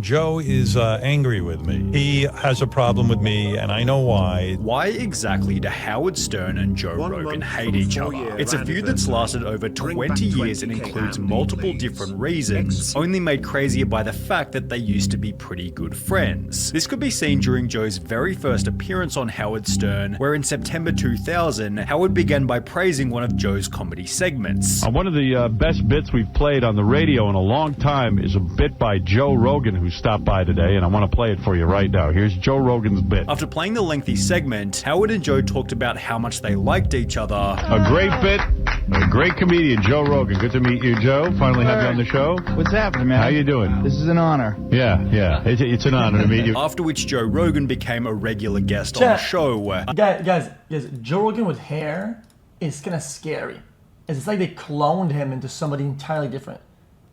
Joe is angry with me. He has a problem with me, and I know why. Why exactly do Howard Stern and Joe Rogan hate each other? It's a feud that's lasted over 20 years and includes multiple different reasons, only made crazier by the fact that they used to be pretty good friends. This could be seen during Joe's very first appearance on Howard Stern, where in September 2000, Howard began by praising one of Joe's comedy segments. One of the best bits we've played on the radio in a long time is a bit by Joe Rogan, who stopped by today, and I want to play it for you right now. Here's Joe Rogan's bit. After playing the lengthy segment, Howard and Joe talked about how much they liked each other. A great bit, a great comedian, Joe Rogan. Good to meet you, Joe. Finally have you on the show. What's happening, man? How you doing? This is an honor. Yeah. It's an honor to meet you. After which Joe Rogan became a regular guest on the show. Guys, Joe Rogan with hair is kind of scary. It's like they cloned him into somebody entirely different.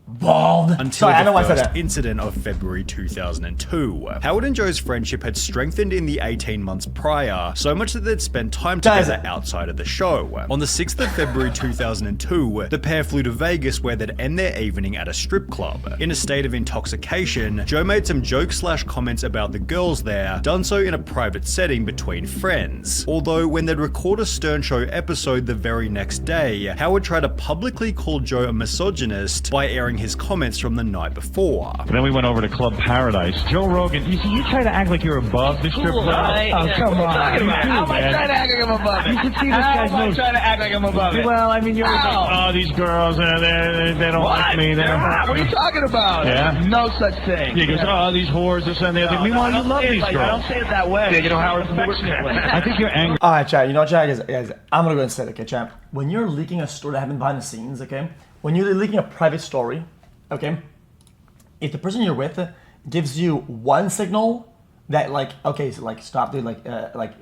Bald. Until the first incident of February 2002. Howard and Joe's friendship had strengthened in the 18 months prior, so much that they'd spent time together outside of the show. On the 6th of February 2002, the pair flew to Vegas where they'd end their evening at a strip club. In a state of intoxication, Joe made some jokes/comments about the girls there, done so in a private setting between friends. Although when they'd record a Stern Show episode the very next day, Howard tried to publicly call Joe a misogynist by airing his comments from the night before. And then we went over to Club Paradise. Joe Rogan, you try to act like you're above the strip club. Oh, come on. How am I trying to act like I'm above it? You should see this guy's moves. How am I trying to act like I'm above it? Well, I mean, you're oh, these girls, they don't like me. What are you talking about? Yeah? No such thing. He goes, oh, these whores, this and the other. Meanwhile, you love these girls. I don't say it that way. Yeah, you know, Howard, affectionately. I think you're angry. All right, chat. You know what, chat? Guys, I'm going to go and say it, okay, chat? When you're leaking a story that happened behind the scenes, okay? When you're leaking a private story, okay? If the person you're with gives you one signal that, like, okay, so like stop, dude, I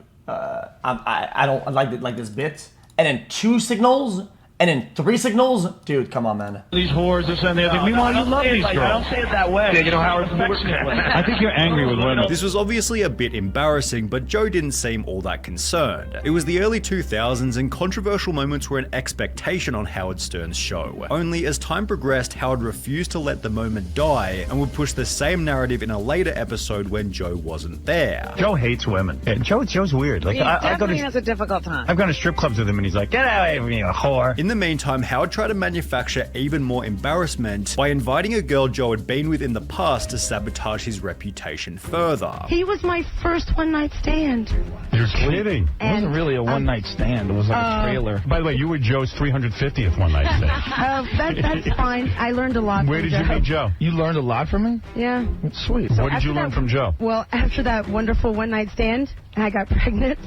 don't like this bit, and then two signals, and then three signals, dude, come on, man. These whores, this and the other. Meanwhile, you love these girls. I don't say it that way. Yeah, you know, Howard, affectionately. I think you're angry with women. This was obviously a bit embarrassing, but Joe didn't seem all that concerned. It was the early 2000s, and controversial moments were an expectation on Howard Stern's show. Only as time progressed, Howard refused to let the moment die, and would push the same narrative in a later episode when Joe wasn't there. Joe hates women. Yeah, Joe's weird. Like, he definitely has a difficult time. I've gone to strip clubs with him, and he's like, get out of here, you whore. In the meantime, Howard tried to manufacture even more embarrassment by inviting a girl Joe had been with in the past to sabotage his reputation further. He was my first one-night stand. You're kidding. It wasn't really a one-night stand. It was like a trailer. By the way, you were Joe's 350th one-night stand. That's fine. I learned a lot Where from did you meet Joe? You learned a lot from me? Yeah. Sweet. What did you learn from Joe? Well, after that wonderful one-night stand, I got pregnant,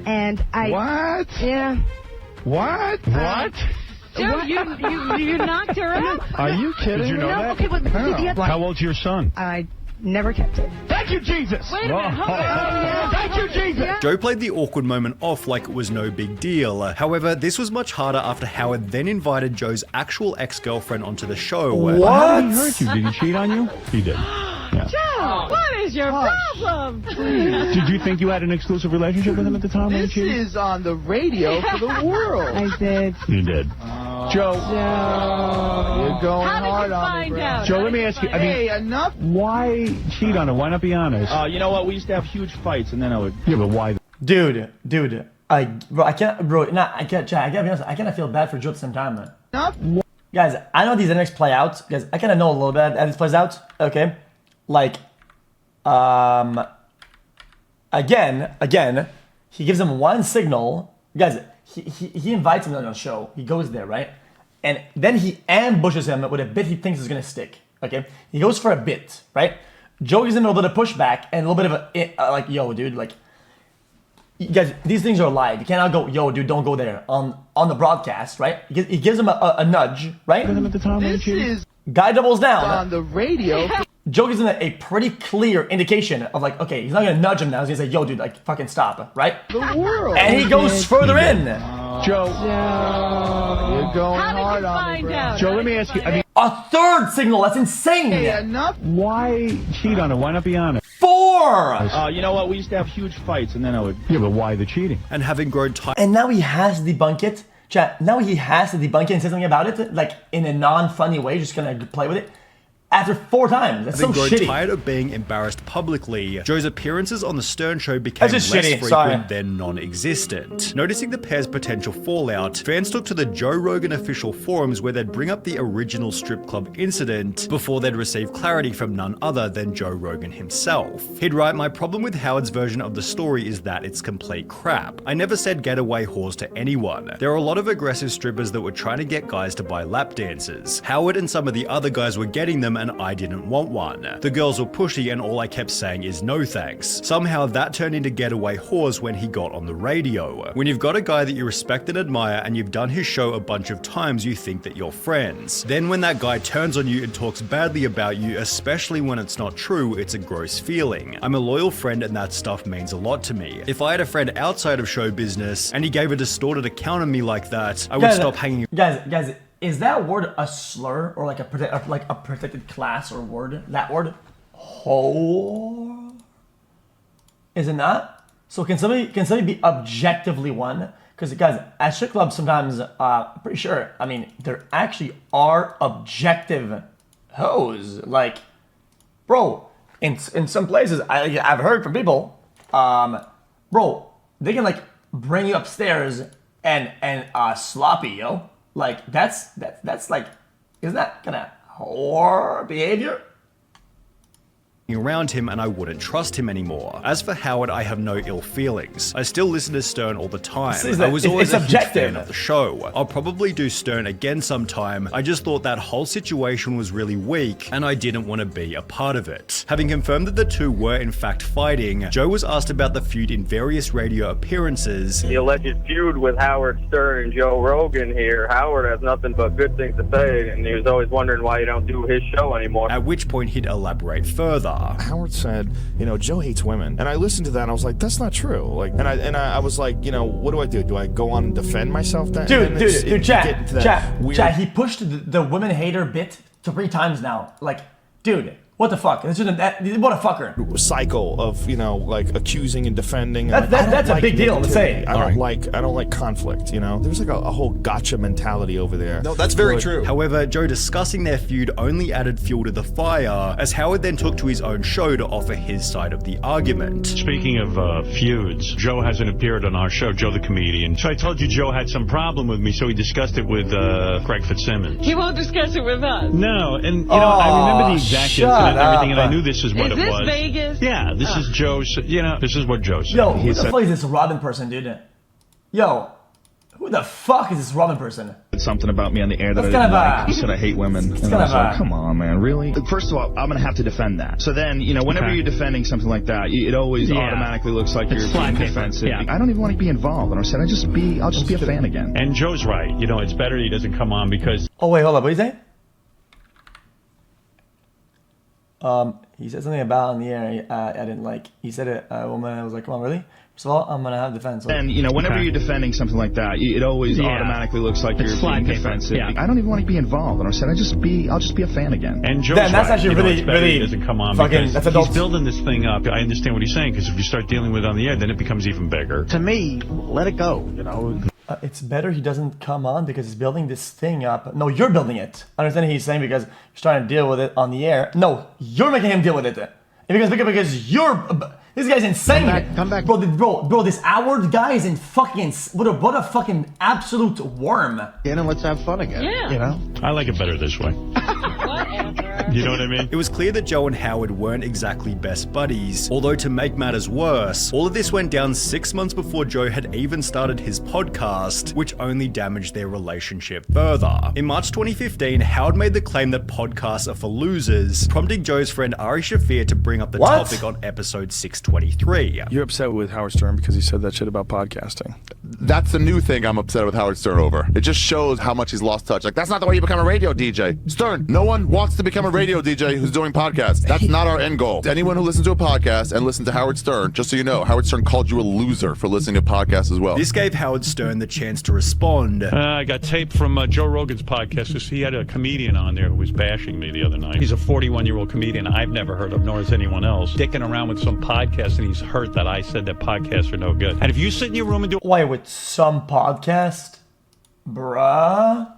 and I... What? Yeah. What? What? Joe, you knocked her out? Are you kidding? Did you know that? Okay, but How old's your son? I never kept it. Thank you, Jesus. Wait a minute. Hold on. Thank you, Jesus. Yeah. Joe played the awkward moment off like it was no big deal. However, this was much harder after Howard then invited Joe's actual ex-girlfriend onto the show. What? How did he hurt you? Did he cheat on you? He did. Yeah. Joe, what is your problem? Did you think you had an exclusive relationship with him at the time? This is on the radio for the world. I did. You did. Joe. You're going hard on me, bro. Joe, let me ask you. Hey, enough. Why cheat on her? Why not be honest? You know what? We used to have huge fights, and then I would. Yeah, but why? Dude, I can't be honest, I kind of feel bad for Joe at the same time, man. Enough. Guys, I know these dynamics play out. Guys, I kind of know a little bit how this plays out. Okay, like, again, he gives him one signal. Guys, he invites him on the show. He goes there, right? And then he ambushes him with a bit he thinks is gonna stick. Okay, he goes for a bit, right? Joe gives him a little bit of pushback and a little bit of a like, yo, dude, like, you guys, these things are live. You cannot go, yo, dude, don't go there on the broadcast, right? He gives him a nudge, right? This is Guy doubles down on the radio. Joe gives him a pretty clear indication of like, okay, he's not gonna nudge him now. He's gonna say, yo, dude, like, fucking stop, right? The world. And he goes further in. Joe. You're going hard on me, bro. Joe, let me ask you. I mean, A third signal. That's insane. Hey, enough. why cheat on her? Why not be honest? 4. You know what? We used to have huge fights, and then I would. Yeah, but why the cheating? And having grown tired. And now he has to debunk it. Chat, now he has to debunk it and say something about it, like in a non-funny way, just gonna play with it. after 4 times. That's so Having grown shitty. tired of being embarrassed publicly, Joe's appearances on the Stern Show became That's less just shitty. frequent than non-existent. Noticing the pair's potential fallout, fans took to the Joe Rogan official forums where they'd bring up the original strip club incident before they'd receive clarity from none other than Joe Rogan himself. He'd write, "My problem with Howard's version of the story is that it's complete crap. I never said getaway whores to anyone. There are a lot of aggressive strippers that were trying to get guys to buy lap dances. Howard and some of the other guys were getting them and I didn't want one. The girls were pushy and all I kept saying is no thanks. Somehow that turned into getaway whores when he got on the radio. When you've got a guy that you respect and admire and you've done his show a bunch of times, you think that you're friends. Then when that guy turns on you and talks badly about you, especially when it's not true, it's a gross feeling. I'm a loyal friend and that stuff means a lot to me. If I had a friend outside of show business and he gave a distorted account of me like that, I would stop hanging." Guys, is that word a slur or like a protected class or word? That word, whore, is it not? So can somebody be objectively one? Because guys, at strip clubs sometimes, I'm pretty sure. I mean, there actually are objective hoes. Like, bro, in some places, I've heard from people, bro, they can like bring you upstairs and sloppy, yo. Like that's like, isn't that kind of whore behavior? Around him and I wouldn't trust him anymore. As for Howard, I have no ill feelings. I still listen to Stern all the time. I was always a huge fan of the show. I'll probably do Stern again sometime. I just thought that whole situation was really weak and I didn't want to be a part of it. Having confirmed that the two were in fact fighting, Joe was asked about the feud in various radio appearances. The alleged feud with Howard Stern and Joe Rogan here. Howard has nothing but good things to say and he was always wondering why you don't do his show anymore. At which point he'd elaborate further. Howard said, you know, Joe hates women. And I listened to that and I was like, that's not true. Like, and I was like, you know, what do? Do I go on and defend myself then? Dude, chat. He pushed the women hater bit 3 times now. Like, dude, what the fuck? What a fucker. Cycle of, you know, like accusing and defending. That's a big deal to say. I don't like conflict, you know? There's like a whole gotcha mentality over there. No, that's very true. However, Joe discussing their feud only added fuel to the fire, as Howard then took to his own show to offer his side of the argument. Speaking of feuds, Joe hasn't appeared on our show, Joe the comedian. So I told you Joe had some problem with me, so he discussed it with Craig Fitzsimmons. He won't discuss it with us. No, and you know, I remember the exact incident and everything, and I knew this is what it was. Is this Vegas? Yeah, this is Joe's, you know, this is what Joe said. Yo, who the fuck is this Robin person, dude? Yo, who the fuck is this Robin person? Something about me on the air that That's I didn't kind of like. He said I hate women. And I was like, come on, man, really? First of all, I'm going to have to defend that. So then, you know, whenever you're defending something like that, it always automatically looks like you're being defensive. Yeah. I don't even want to be involved. And I said, I'll just be a fan again. And Joe's right. You know, it's better he doesn't come on because... Oh, wait, hold up. What did you say? He said something about on the air I didn't like. He said it, a woman, I was like, come on, really? First of all, I'm going to have defense. And, you know, whenever you're defending something like that, it always automatically looks like you're being defensive. Yeah. I don't even want to be involved. And I said, I'll just be a fan again. And Joe's that's right. actually really, really he doesn't come on fucking, because he's building this thing up. I understand what he's saying, because if you start dealing with it on the air, then it becomes even bigger. To me, let it go, you know. It's better he doesn't come on because he's building this thing up. No, you're building it. I understand he's saying because he's trying to deal with it on the air. No, you're making him deal with it. Because you're... This guy's insane. Come back. Bro, this Howard guy is in fucking... What a fucking absolute worm. In and let's have fun again. Yeah. You know? I like it better this way. Whatever. You know what I mean? It was clear that Joe and Howard weren't exactly best buddies, although to make matters worse, all of this went down 6 months before Joe had even started his podcast, which only damaged their relationship further. In March 2015, Howard made the claim that podcasts are for losers, prompting Joe's friend Ari Shafir to bring up the topic on episode 623. You're upset with Howard Stern because he said that shit about podcasting. That's the new thing I'm upset with Howard Stern over. It just shows how much he's lost touch. Like, that's not the way you become a radio DJ. Stern, no one wants to become a radio DJ who's doing podcasts. That's not our end goal. Anyone who listens to a podcast and listens to Howard Stern, just so you know, Howard Stern called you a loser for listening to podcasts as well. This gave Howard Stern the chance to respond. I got tape from Joe Rogan's podcast. He had a comedian on there who was bashing me the other night. He's a 41-year-old comedian I've never heard of, nor has anyone else. Dicking around with some podcast, and he's hurt that I said that podcasts are no good. And if you sit in your room and do... Why, with some podcast? Bruh?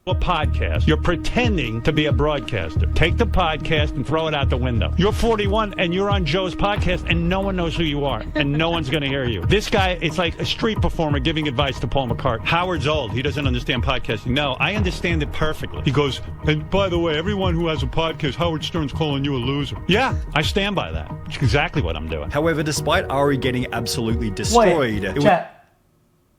a podcast. You're pretending to be a broadcaster. Take the podcast and throw it out the window. You're 41 and you're on Joe's podcast and no one knows who you are and no one's going to hear you. This guy, it's like a street performer giving advice to Paul McCartney. Howard's old. He doesn't understand podcasting. No, I understand it perfectly. He goes, and by the way, everyone who has a podcast, Howard Stern's calling you a loser. Yeah, I stand by that. It's exactly what I'm doing. However, despite Ari getting absolutely destroyed...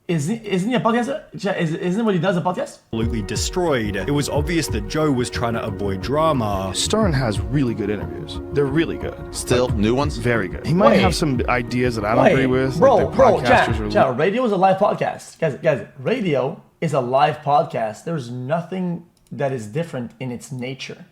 Isn't he a podcaster? Isn't what he does a podcast? Absolutely destroyed. It was obvious that Joe was trying to avoid drama. Stern has really good interviews. They're really good. Still, new ones? Very good. He might have some ideas that I don't agree with. Bro, chat, radio is a live podcast. Guys, radio is a live podcast. There's nothing that is different in its nature.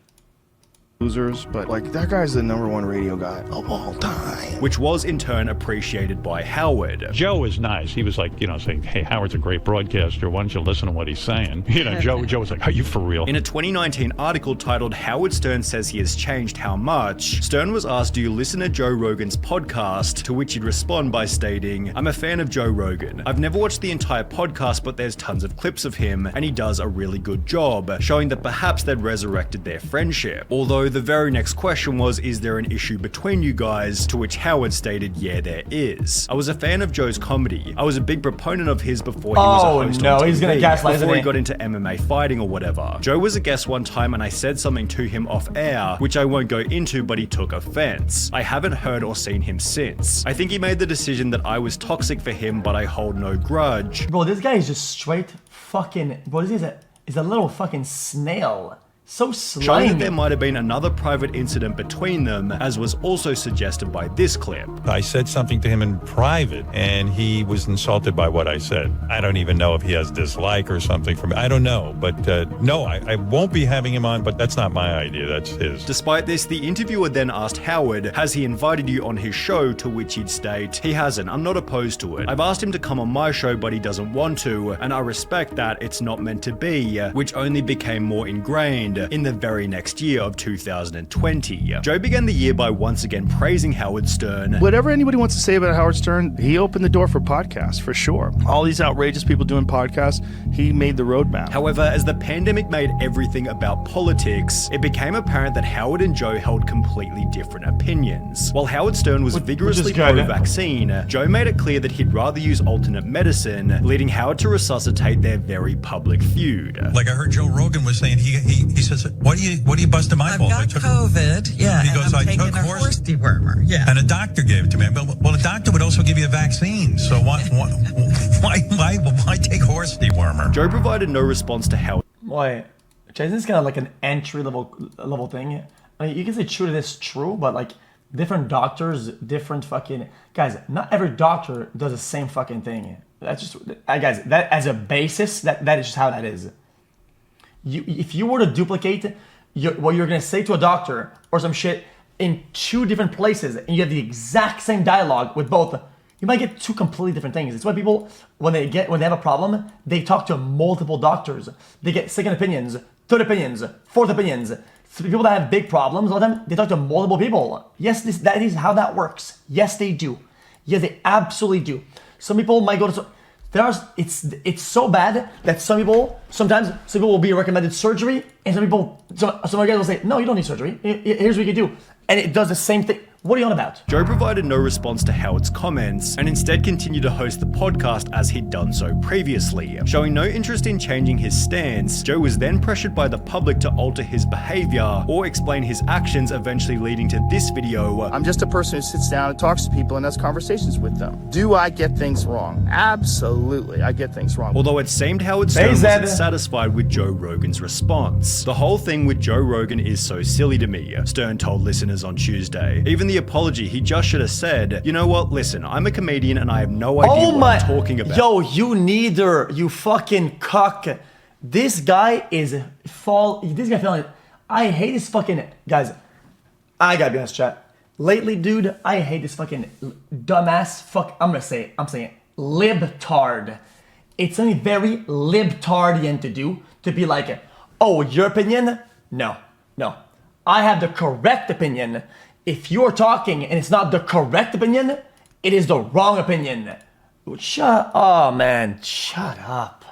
Losers, but like that guy's the #1 radio guy of all time. Which was in turn appreciated by Howard. Joe was nice. He was like, saying, hey, Howard's a great broadcaster. Why don't you listen to what he's saying? Joe was like, are you for real? In a 2019 article titled Howard Stern Says He Has Changed How Much, Stern was asked, do you listen to Joe Rogan's podcast? To which he'd respond by stating, I'm a fan of Joe Rogan. I've never watched the entire podcast, but there's tons of clips of him, and he does a really good job, showing that perhaps they'd resurrected their friendship. Although the very next question was, is there an issue between you guys? To which Howard stated, yeah, there is. I was a fan of Joe's comedy. I was a big proponent of his before he was a host on TV, he's gonna gaslight, before he got into MMA fighting or whatever. Joe was a guest one time and I said something to him off air, which I won't go into, but he took offense. I haven't heard or seen him since. I think he made the decision that I was toxic for him, but I hold no grudge. Bro, this guy is just straight fucking, bro, this is a little fucking snail. So slimy. Showing that there might have been another private incident between them, as was also suggested by this clip. I said something to him in private, and he was insulted by what I said. I don't even know if he has dislike or something from me. I don't know, but no, I won't be having him on, but that's not my idea, that's his. Despite this, the interviewer then asked Howard, has he invited you on his show? To which he'd state, he hasn't, I'm not opposed to it. I've asked him to come on my show, but he doesn't want to, and I respect that, it's not meant to be, which only became more ingrained in the very next year of 2020. Joe began the year by once again praising Howard Stern. Whatever anybody wants to say about Howard Stern, he opened the door for podcasts, for sure. All these outrageous people doing podcasts, he made the roadmap. However, as the pandemic made everything about politics, it became apparent that Howard and Joe held completely different opinions. While Howard Stern was vigorously pro-vaccine, Joe made it clear that he'd rather use alternate medicine, leading Howard to resuscitate their very public feud. Like I heard Joe Rogan was saying, he says, What are you busting my balls? I've got COVID. Yeah. He goes, I took a horse dewormer. Yeah. And a doctor gave it to me. Well, a doctor would also give you a vaccine. So why take horse dewormer? Joe provided no response to Howard. Why? Isn't this kind of like an entry level thing? I mean, you can say true to this, true, but like different doctors, different fucking guys. Not every doctor does the same fucking thing. That's just guys. That as a basis, that is just how that is. If you were to duplicate what you're going to say to a doctor or some shit in two different places and you have the exact same dialogue with both, you might get two completely different things. It's why people, when they have a problem, they talk to multiple doctors. They get second opinions, third opinions, fourth opinions. So people that have big problems, a lot of them, they talk to multiple people. Yes, that is how that works. Yes, they do. Yes, they absolutely do. Some people might go to... It's so bad that sometimes some people will be recommended surgery, and some guys will say, no, you don't need surgery. Here's what you can do. And it does the same thing. What are you on about? Joe provided no response to Howard's comments and instead continued to host the podcast as he'd done so previously. Showing no interest in changing his stance, Joe was then pressured by the public to alter his behavior or explain his actions, eventually leading to this video. I'm just a person who sits down and talks to people and has conversations with them. Do I get things wrong? Absolutely, I get things wrong. Although it seemed Howard Stern wasn't satisfied with Joe Rogan's response. The whole thing with Joe Rogan is so silly to me, Stern told listeners on Tuesday. Even the apology, he just should have said, you know what, listen, I'm a comedian and I have no idea what I'm talking about. Yo, you neither, you fucking cuck. This guy feeling, I hate this fucking, guys, I gotta be honest, chat. Lately, dude, I hate this fucking dumbass, I'm saying it, libtard. It's something very libtardian to do, to be like, oh, your opinion? No. I have the correct opinion. If you're talking and it's not the correct opinion, it is the wrong opinion. Shut up.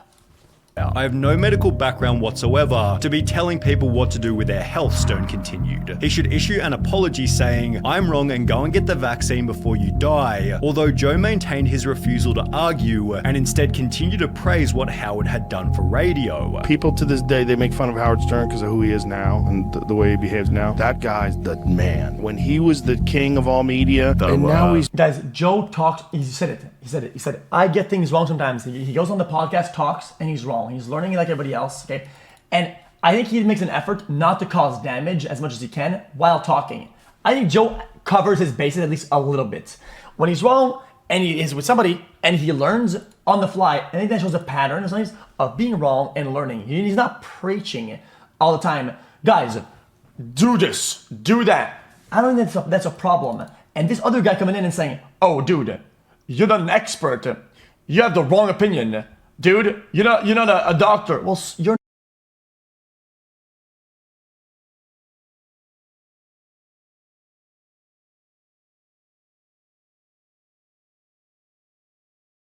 I have no medical background whatsoever to be telling people what to do with their health, Stern continued. He should issue an apology saying, I'm wrong and go and get the vaccine before you die. Although Joe maintained his refusal to argue and instead continued to praise what Howard had done for radio. People to this day, they make fun of Howard Stern because of who he is now and the way he behaves now. That guy's the man. When he was the king of all media, and now he's... Guys, Joe talks, he said it. He said, I get things wrong sometimes. He goes on the podcast, talks, and he's wrong. He's learning like everybody else, okay? And I think he makes an effort not to cause damage as much as he can while talking. I think Joe covers his bases at least a little bit. When he's wrong and he is with somebody and he learns on the fly, I think that shows a pattern of being wrong and learning. He's not preaching all the time. Guys, do this, do that. I don't think that's a problem. And this other guy coming in and saying, oh, dude, you're not an expert. You have the wrong opinion. Dude, you're not a doctor. Well, you're